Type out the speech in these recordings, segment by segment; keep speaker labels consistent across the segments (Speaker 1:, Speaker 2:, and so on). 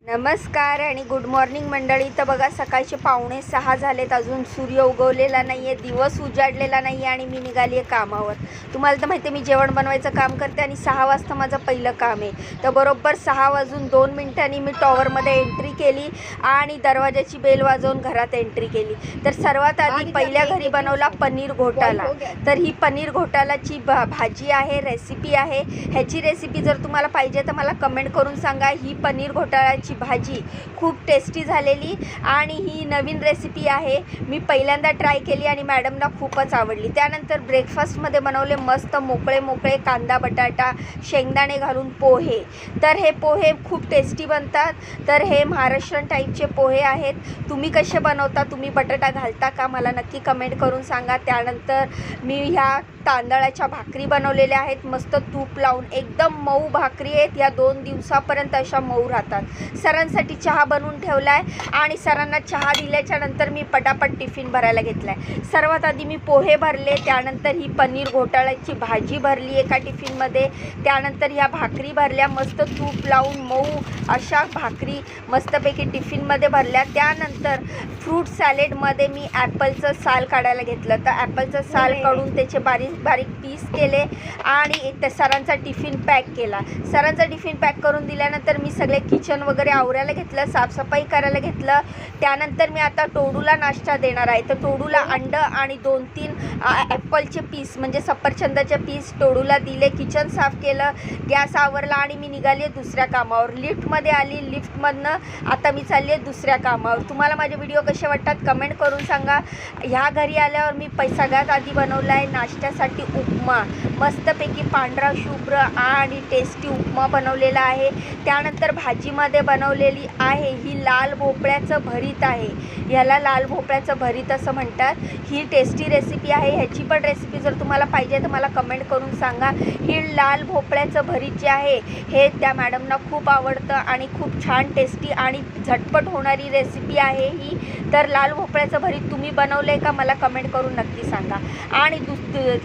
Speaker 1: नमस्कार आणि good morning मंडळी. तर बघा सकाळचे 5:45 झालेत, अजून सूर्य उगवलेला नाही आहे, दिवस उजाडलेला नाही आहे आणि मी निघाली आहे कामावर. तुम्हाला तर माहिती आहे मी जेवण बनवायचं काम करते आणि 6 वाजता माझं पहिलं काम आहे. तर बरोबर 6:02 मी टॉवरमध्ये एंट्री केली आणि दरवाजाची बेल वाजवून घरात एंट्री केली. तर सर्वात आधी पहिल्या घरी बनवला पनीर घोटाला. तर ही पनीर घोटालाची भाजी आहे, रेसिपी आहे. ह्याची रेसिपी जर तुम्हाला पाहिजे तर मला कमेंट करून सांगा. ही पनीर घोटाळ्याची भाजी खूप टेस्टी झालेली आणि ही नवीन रेसिपी आहे. मी पहिल्यांदा ट्राय केली आणि मॅडमला खूपच आवडली. त्यानंतर ब्रेकफास्टमध्ये बनवले मस्त मोकळे मोकळे कांदा बटाटा शेंगदाणे घालून पोहे. तर हे पोहे खूप टेस्टी बनतात. तर हे महाराष्ट्रीयन टाईपचे पोहे आहेत. तुम्ही कसे बनवता, तुम्ही बटाटा घालता का, मला नक्की कमेंट करून सांगा. त्यानंतर मी ह्या तांदळाच्या भाकरी बनवलेल्या आहेत, मस्त तूप लावून एकदम मऊ भाकरी आहेत. या 2 दिवसापर्यंत अशा मऊ राहतात. सरांसाठी चहा बनवून ठेवला आहे आणि सरांना चहा दिल्याच्या नंतर मी पटापट टिफिन भरायला घेतला आहे. सर्वात आधी मी पोहे भरले, त्यानंतर ही पनीर घोटाळ्याची भाजी भरली एका टिफिनमध्ये, त्यानंतर ह्या भाकरी भरल्या मस्त तूप लावून मऊ अशा भाकरी मस्तपैकी टिफिनमध्ये भरल्या. त्यानंतर फ्रूट सॅलेडमध्ये मी ॲपलचं साल काढायला घेतलं. तर ॲपलचं साल काढून त्याचे बारीक बारीक पीस केले आणि त्या सरांचा टिफिन पॅक केला. सरांचा टिफिन पॅक करून दिल्यानंतर मी सगळे किचन वगैरे आवरायला घेतलं, साफसफाई करायला घेतलं. त्यानंतर मी आता टोडूला नाश्ता देणार आहे. तर टोडूला अंड आणि 2-3 ॲपलचे पीस म्हणजे सफरचंदाचे पीस टोडूला दिले. किचन साफ केलं, गॅस आवरला आणि मी निघाली आहे दुसऱ्या कामावर. लिफ्टमध्ये आली, लिफ्टमधनं आता मी चालली आहे दुसऱ्या कामावर. तुम्हाला माझे व्हिडिओ कसे वाटतात कमेंट करून सांगा. ह्या घरी आल्यावर मी सगळ्यात आधी बनवला आहे नाश्त्यासाठी उपमा. मस्तपैकी पांढरा शुभ्र आणि टेस्टी उपमा बनवलेला आहे. त्यानंतर भाजीमध्ये बनवलेली आहे ही लाल भोपळ्याचं भरीत आहे. ह्याला लाल भोपळ्याचं भरीत असं म्हणतात. ही टेस्टी रेसिपी आहे. ह्याची पण रेसिपी जर तुम्हाला पाहिजे तर मला कमेंट करून सांगा. ही लाल भोपळ्याचं भरीत जे आहे हे त्या मॅडमना खूप आवडतं आणि खूप छान टेस्टी आणि झटपट होणारी रेसिपी आहे ही. तर लाल भोपळ्याचं भरीत तुम्ही बनवलं आहे का मला कमेंट करून नक्की सांगा.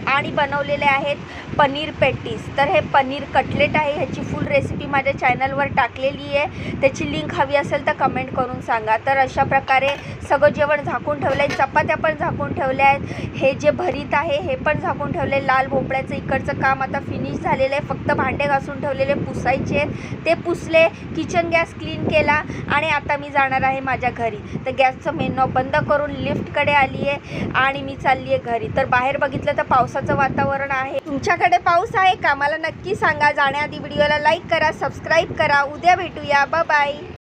Speaker 1: आणि बनवलेले आहेत पनीर पॅटीस. तर हे पनीर कटलेट आहे. ह्याची फुल रेसिपी माझ्या चॅनलवर टाकलेली आहे, त्याची लिंक हवी असेल तर कमेंट करून सांगा. तर अशा प्रकारे सगळं जेवण झाकून ठेवलं आहे. चपात्या पण झाकून ठेवल्या आहेत. हे जे भरीत आहे हे पण झाकून ठेवले. लाल भोपळ्याचं इकडचं काम आता फिनिश झालेलं आहे. फक्त भांडे घासून ठेवलेले पुसायचे आहेत, ते पुसले. किचन गॅस क्लीन केला आणि आता मी जाणार आहे माझ्या घरी. तर गॅसचं मेन नॉब बंद करून लिफ्टकडे आली आहे आणि मी चालली आहे घरी. तर बाहेर बघितलं तर पावसाचं वातावरण आहे. तुमच्याकडे पाऊस आहे का मला नक्की सांगा. जाण्याआधी व्हिडिओला लाईक करा, सबस्क्राईब करा. उद्या भेटूया. Bye bye.